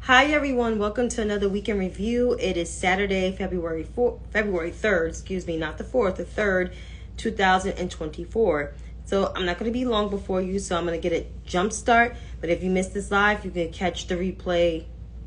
Hi everyone, welcome to another weekend review. It is Saturday, February 3rd, not the 4th, the 3rd, 2024. So I'm not going to be long before you, so I'm going to get a jump start. But if you missed this live, you can catch the replay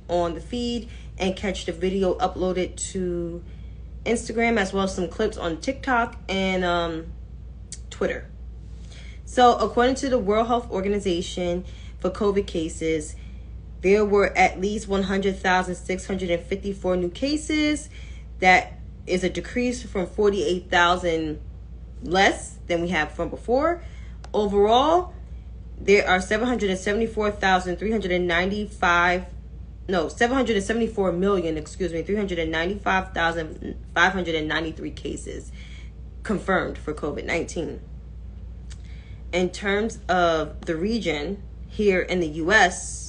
on the feed and catch the video uploaded to Instagram, as well as some clips on TikTok and Twitter. So according to the World Health Organization, for COVID cases, there were at least 100,654 new cases. That is a decrease from 48,000 less than we had from before. Overall, there are 394,593 cases confirmed for COVID-19. In terms of the region, here in the U.S.,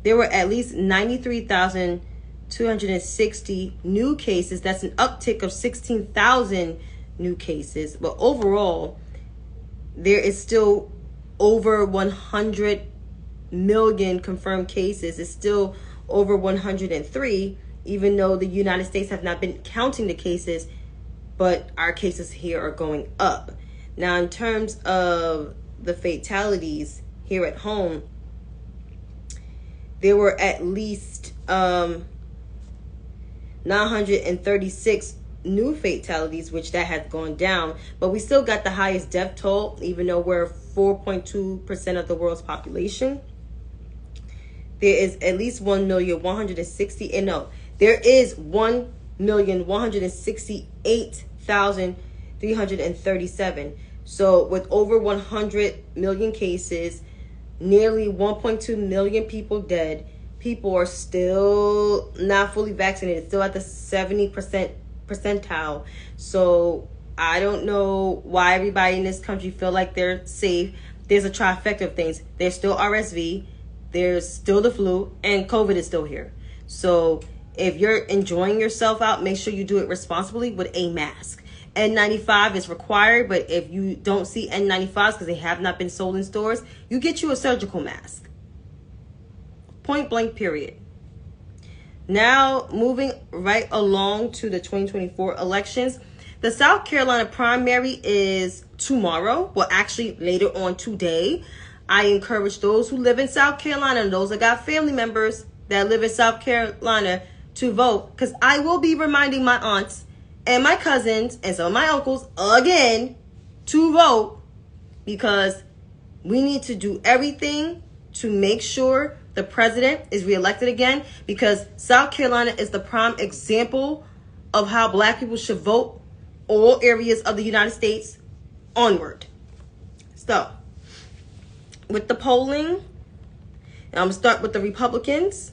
there were at least 93,260 new cases. That's an uptick of 16,000 new cases. But overall, there is still over 100 million confirmed cases. It's still over 103, even though the United States have not been counting the cases, but our cases here are going up. Now, in terms of the fatalities here at home, there were at least 936 new fatalities, which that has gone down. But we still got the highest death toll, even though we're 4.2% of the world's population. There is at least 1,168,337. So with over 100 million cases, nearly 1.2 million people dead, people are still not fully vaccinated, still at the 70% percentile. So I don't know why everybody in this country feel like they're safe. There's a trifecta of things. There's still RSV, there's still the flu, and COVID is still here. So if you're enjoying yourself out, make sure you do it responsibly with a mask. N95 is required, but if you don't see N95s because they have not been sold in stores, you get you a surgical mask. Point blank, period. Now, moving right along to the 2024 elections. The South Carolina primary is tomorrow. Well, actually, later on today. I encourage those who live in South Carolina and those that got family members that live in South Carolina to vote, because I will be reminding my aunts and my cousins and some of my uncles again to vote, because we need to do everything to make sure the president is reelected again, because South Carolina is the prime example of how black people should vote all areas of the United States onward. So, with the polling, and I'm going to start with the Republicans.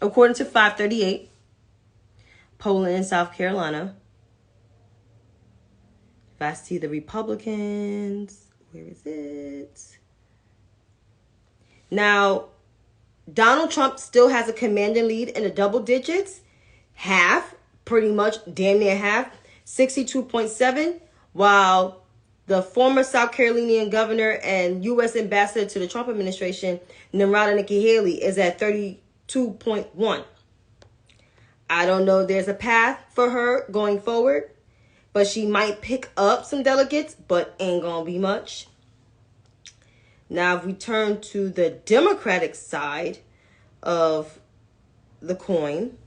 According to 538, polling in South Carolina, if I see the Republicans, where is it? Now, Donald Trump still has a commanding lead in the double digits, half, pretty much damn near half, 62.7, while the former South Carolinian governor and U.S. ambassador to the Trump administration, Narada Nikki Haley, is at 32.1. I don't know if there's a path for her going forward, but she might pick up some delegates, but ain't gonna be much. Now, if we turn to the Democratic side of the coin,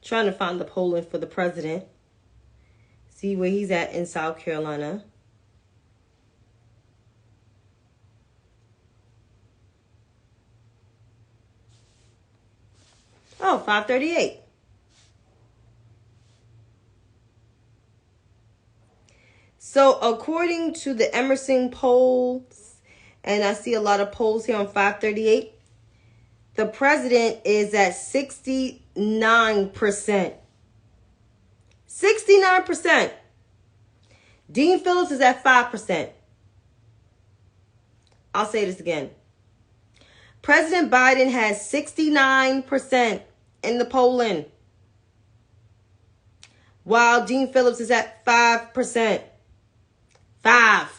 trying to find the polling for the president. See where he's at in South Carolina. Oh, 538. So according to the Emerson polls, and I see a lot of polls here on 538, the president is at 69%. 69%. Dean Phillips is at 5%. I'll say this again. President Biden has 69% in the polling, while Dean Phillips is at 5%. 5.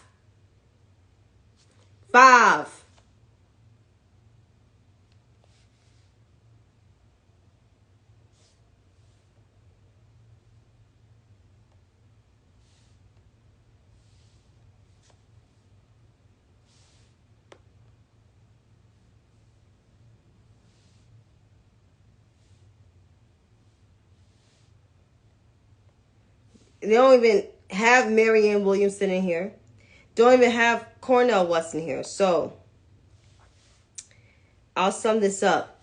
They don't even have Marianne Williamson in here. Don't even have Cornel West in here. So I'll sum this up.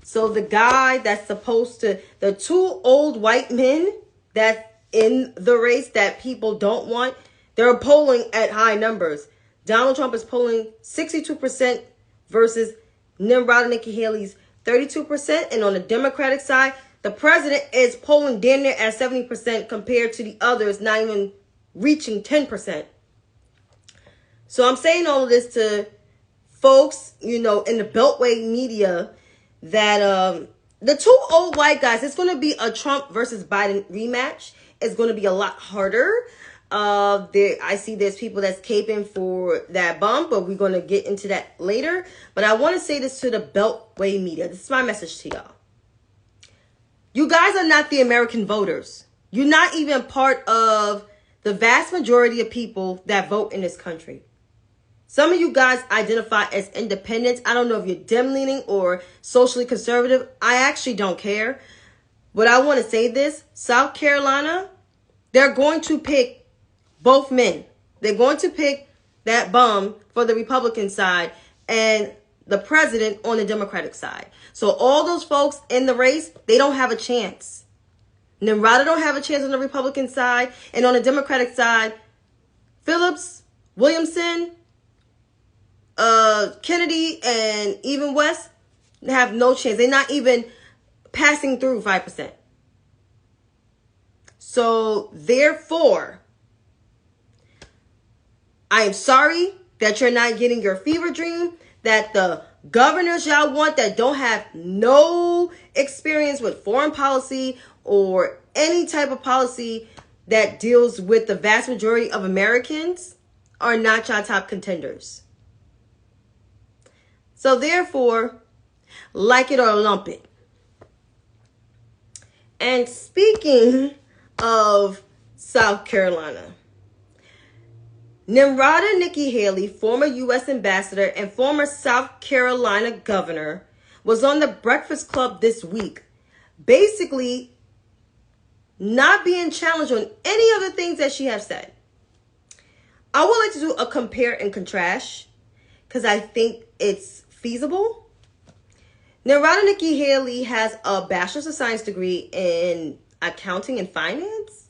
So the guy that's supposed to, the two old white men that's in the race that people don't want, they're polling at high numbers. Donald Trump is polling 62% versus Nimrod Nikki Haley's 32%. And on the Democratic side, the president is polling damn near at 70% compared to the others, not even reaching 10%. So I'm saying all of this to folks, in the Beltway media that the two old white guys, it's going to be a Trump versus Biden rematch. It's going to be a lot harder. I see there's people that's caping for that bump, but we're going to get into that later. But I want to say this to the Beltway media. This is my message to y'all. You guys are not the American voters. You're not even part of the vast majority of people that vote in this country. Some of you guys identify as independents. I don't know if you're dim-leaning or socially conservative. I actually don't care. But I want to say this. South Carolina, they're going to pick both men. They're going to pick that bum for the Republican side and the president on the Democratic side. So all those folks in the race, they don't have a chance. Nimrata don't have a chance on the Republican side. And on the Democratic side, Phillips, Williamson, Kennedy, and even West have no chance. They're not even passing through 5%. So therefore, I am sorry that you're not getting your fever dream, that the governors y'all want that don't have no experience with foreign policy or any type of policy that deals with the vast majority of Americans are not y'all top contenders. So therefore, like it or lump it. And speaking of South Carolina, Nimrata Nikki Haley, former U.S. ambassador and former South Carolina governor, was on the Breakfast Club this week, basically not being challenged on any of the things that she has said. I would like to do a compare and contrast because I think it's feasible. Nimrata Nikki Haley has a Bachelor's of Science degree in accounting and finance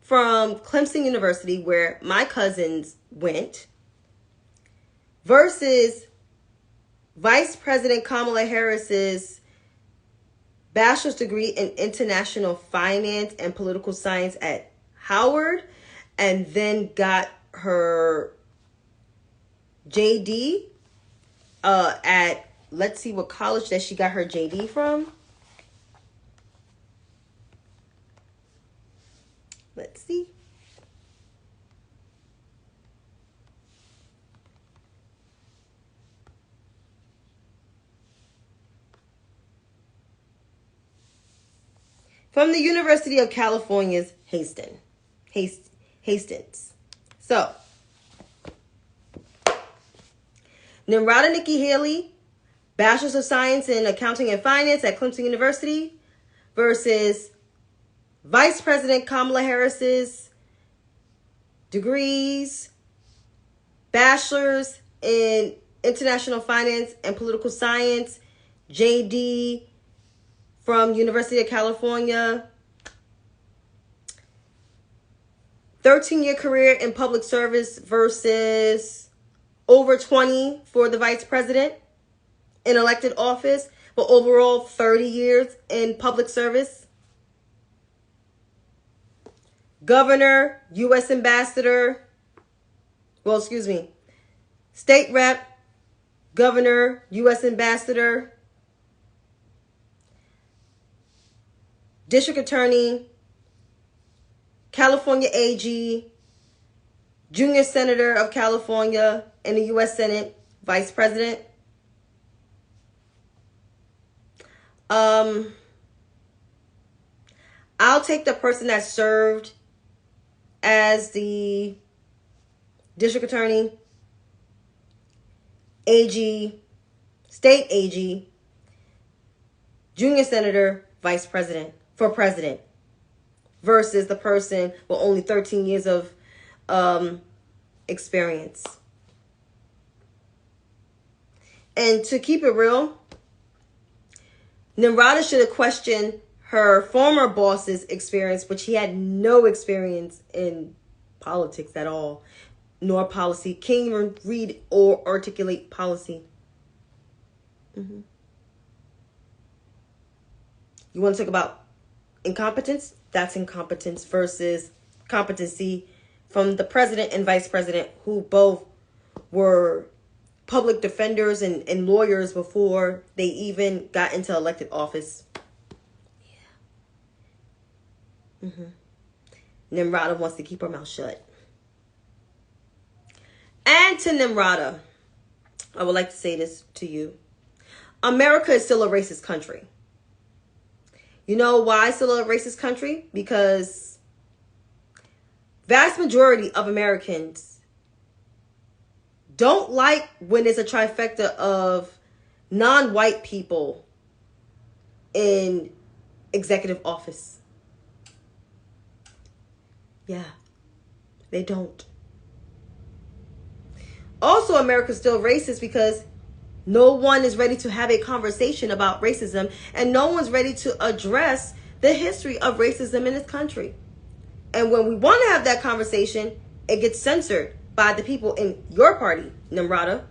from Clemson University, where my cousins went, versus Vice President Kamala Harris's bachelor's degree in international finance and political science at Howard, and then got her JD at, let's see what college that she got her JD from. Let's see. From the University of California's Hastings. So, Nimrata Nikki Haley, Bachelor's of Science in Accounting and Finance at Clemson University, versus Vice President Kamala Harris's degrees, bachelor's in international finance and political science, JD from University of California, 13-year career in public service versus over 20 for the vice president in elected office, but overall 30 years in public service. Governor, U.S. ambassador, state rep, governor, U.S. ambassador, district attorney, California AG, junior senator of California in the U.S. Senate, vice president. I'll take the person that served as the district attorney, AG, state AG, junior senator, vice president, for president, versus the person with only 13 years of experience. And to keep it real, Nimrata should have questioned her former boss's experience, which he had no experience in politics at all, nor policy. Can't even read or articulate policy. You want to talk about incompetence? That's incompetence versus competency from the president and vice president, who both were public defenders and lawyers before they even got into elected office. Nimrata wants to keep her mouth shut. And to Nimrata, I would like to say this to you. America is still a racist country. You know why it's still a racist country? Because vast majority of Americans don't like when there's a trifecta of non-white people in executive office. Yeah, they don't. Also, America's still racist because no one is ready to have a conversation about racism, and no one's ready to address the history of racism in this country. And when we want to have that conversation, it gets censored by the people in your party, Nimrata.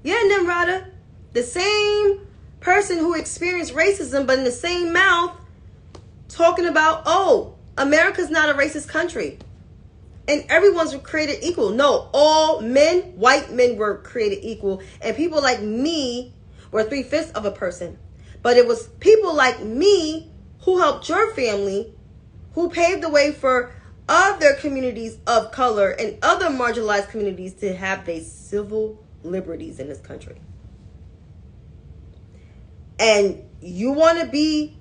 Yeah, Nimrata, the same person who experienced racism, but in the same mouth, talking about, oh, America's not a racist country and everyone's created equal. No, all men, white men, were created equal, and people like me were 3/5 of a person. But it was people like me who helped your family, who paved the way for other communities of color and other marginalized communities to have their civil liberties in this country. And you want to be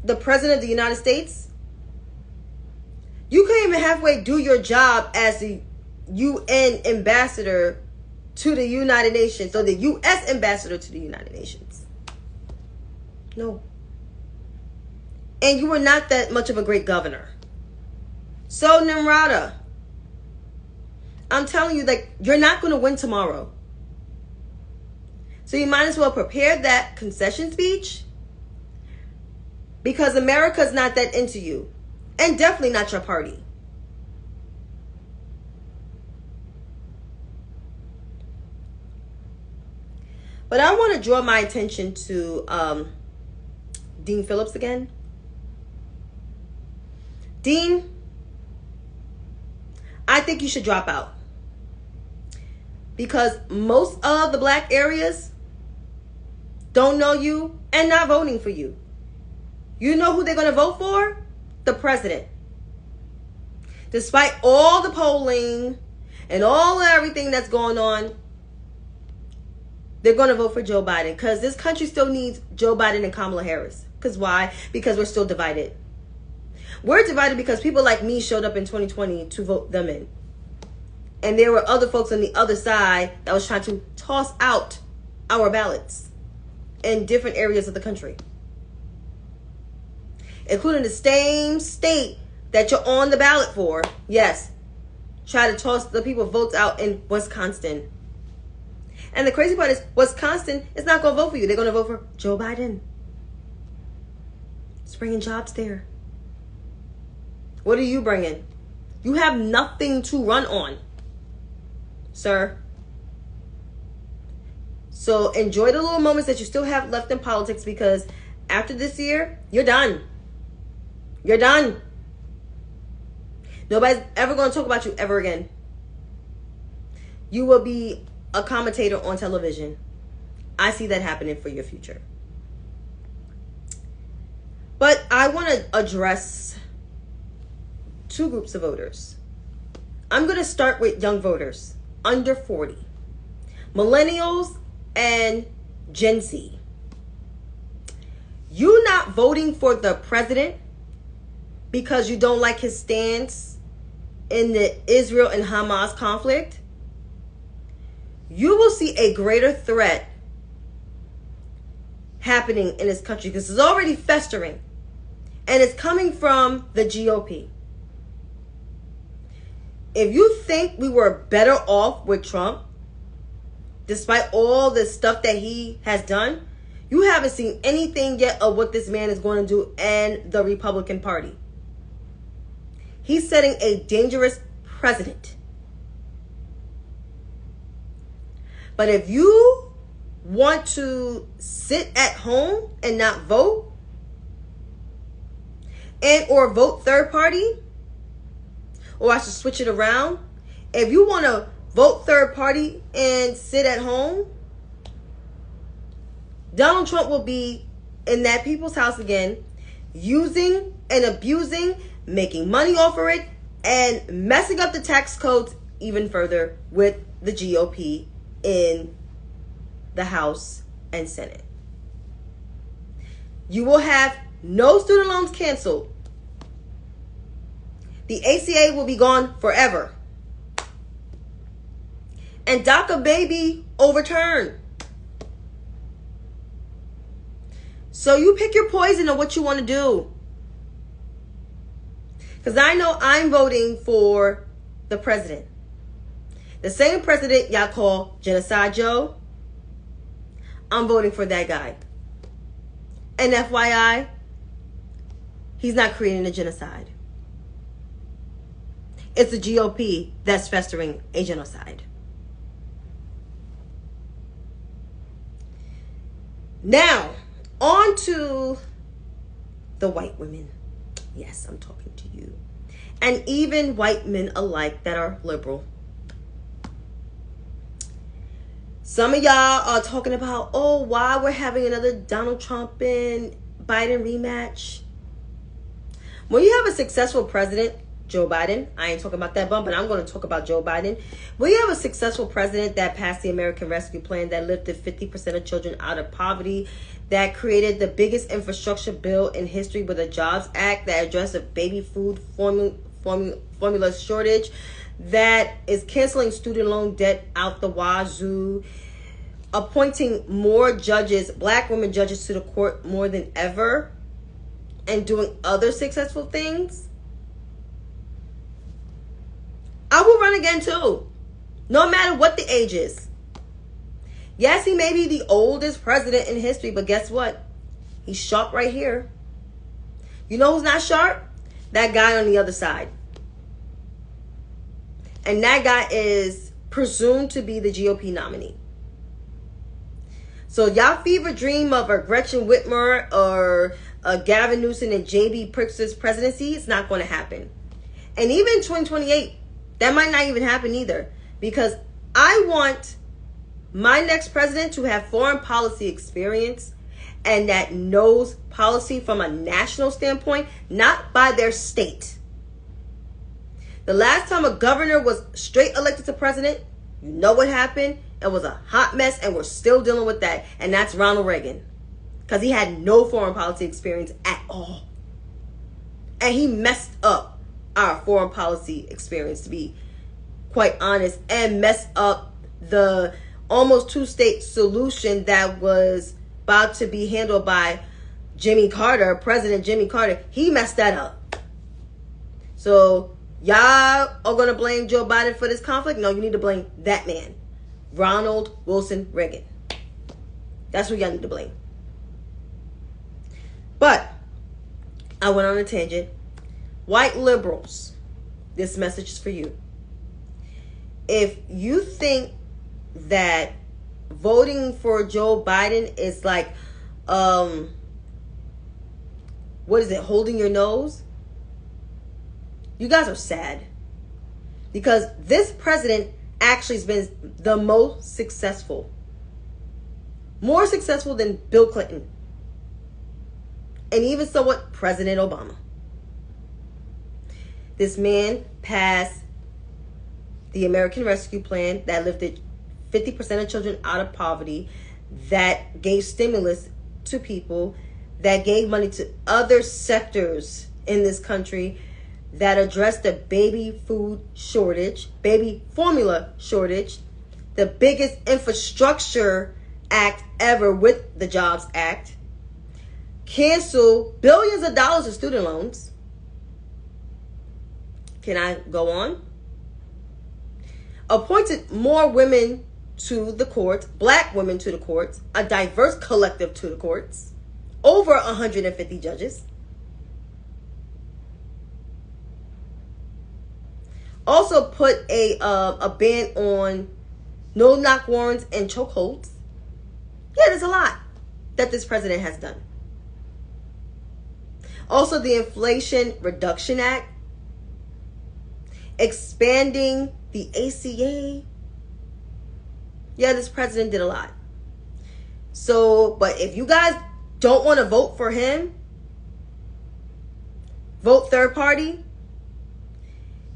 the president of the United States? You can't even halfway do your job as the UN ambassador to the United Nations, or the U.S. ambassador to the United Nations. No. And you were not that much of a great governor. So, Nimrata, I'm telling you, like, you're not going to win tomorrow. So you might as well prepare that concession speech, because America's not that into you. And definitely not your party. But I want to draw my attention to Dean Phillips again. Dean, I think you should drop out. Because most of the black areas don't know you and not voting for you. You know who they're going to vote for? The president. Despite all the polling and all everything that's going on, they're going to vote for Joe Biden, because this country still needs Joe Biden and Kamala Harris. Because why? Because we're still divided. We're divided because people like me showed up in 2020 to vote them in. And there were other folks on the other side that was trying to toss out our ballots in different areas of the country. including the same state that you're on the ballot for. Yes. Try to toss the people votes out in Wisconsin. And the crazy part is, Wisconsin is not going to vote for you. They're going to vote for Joe Biden. It's bringing jobs there. What are you bringing? You have nothing to run on, sir. So enjoy the little moments that you still have left in politics, because after this year, you're done. You're done. Nobody's ever going to talk about you ever again. You will be a commentator on television. I see that happening for your future. But I want to address two groups of voters. I'm going to start with young voters under 40. Millennials and Gen Z. You not voting for the president because you don't like his stance in the Israel and Hamas conflict, you will see a greater threat happening in this country, because it's already festering, and it's coming from the GOP. If you think we were better off with Trump, despite all the stuff that he has done, you haven't seen anything yet of what this man is going to do in the Republican Party. He's setting a dangerous precedent. But if you want to sit at home and not vote, and or vote third party, or I should switch it around, if you want to vote third party and sit at home, Donald Trump will be in that people's house again, using and abusing, making money off of it, and messing up the tax codes even further with the GOP in the House and Senate. You will have no student loans canceled. The ACA will be gone forever. And DACA baby overturned. So you pick your poison of what you want to do. Because I know I'm voting for the president. The same president y'all call Genocide Joe. I'm voting for that guy. And FYI, he's not creating a genocide. It's the GOP that's festering a genocide. Now, on to the white women. Yes, I'm talking to you. And even white men alike that are liberal. Some of y'all are talking about, oh, why we're having another Donald Trump and Biden rematch. When you have a successful president, Joe Biden, I ain't talking about that bump, but I'm going to talk about Joe Biden. When you have a successful president that passed the American Rescue Plan, that lifted 50% of children out of poverty, that created the biggest infrastructure bill in history with a Jobs Act that addressed a baby food formula shortage, that is canceling student loan debt out the wazoo, appointing more judges, black women judges, to the court more than ever, and doing other successful things, I will run again too, no matter what the age is. Yes, he may be the oldest president in history, but guess what? He's sharp right here. You know who's not sharp? That guy on the other side. And that guy is presumed to be the GOP nominee. So y'all fever dream of a Gretchen Whitmer or a Gavin Newsom and J.B. Pritzker's presidency, it's not going to happen. And even 2028, that might not even happen either. Because I want my next president to have foreign policy experience and that knows policy from a national standpoint, not by their state. The last time a governor was straight elected to president, you know what happened? It was a hot mess, and we're still dealing with that. And that's Ronald Reagan. Because he had no foreign policy experience at all. And he messed up our foreign policy experience, to be quite honest, and messed up the almost two-state solution that was about to be handled by President Jimmy Carter, he messed that up. So y'all are going to blame Joe Biden for this conflict? No, you need to blame that man, Ronald Wilson Reagan. That's who y'all need to blame. But I went on a tangent. White liberals, this message is for you. If you think that voting for Joe Biden is like, what is it, holding your nose? You guys are sad. Because this president actually has been the most successful. More successful than Bill Clinton. And even somewhat President Obama. This man passed the American Rescue Plan that lifted 50% of children out of poverty, that gave stimulus to people, that gave money to other sectors in this country, that addressed the baby food shortage, baby formula shortage, the biggest infrastructure act ever with the Jobs Act, cancel billions of dollars of student loans. Can I go on? Appointed more women to the courts, black women to the courts, a diverse collective to the courts, over 150 judges. Also put a ban on no-knock warrants and chokeholds. Yeah, there's a lot that this president has done. Also, the Inflation Reduction Act, expanding the ACA. Yeah, this president did a lot. So, but if you guys don't want to vote for him, vote third party,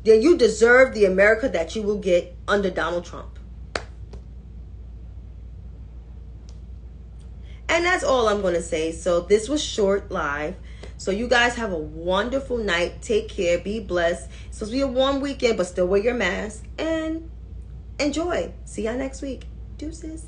then you deserve the America that you will get under Donald Trump. And that's all I'm going to say. So this was short live. So you guys have a wonderful night. Take care. Be blessed. It's supposed to be a warm weekend, but still wear your mask and enjoy. See y'all next week. Deuces.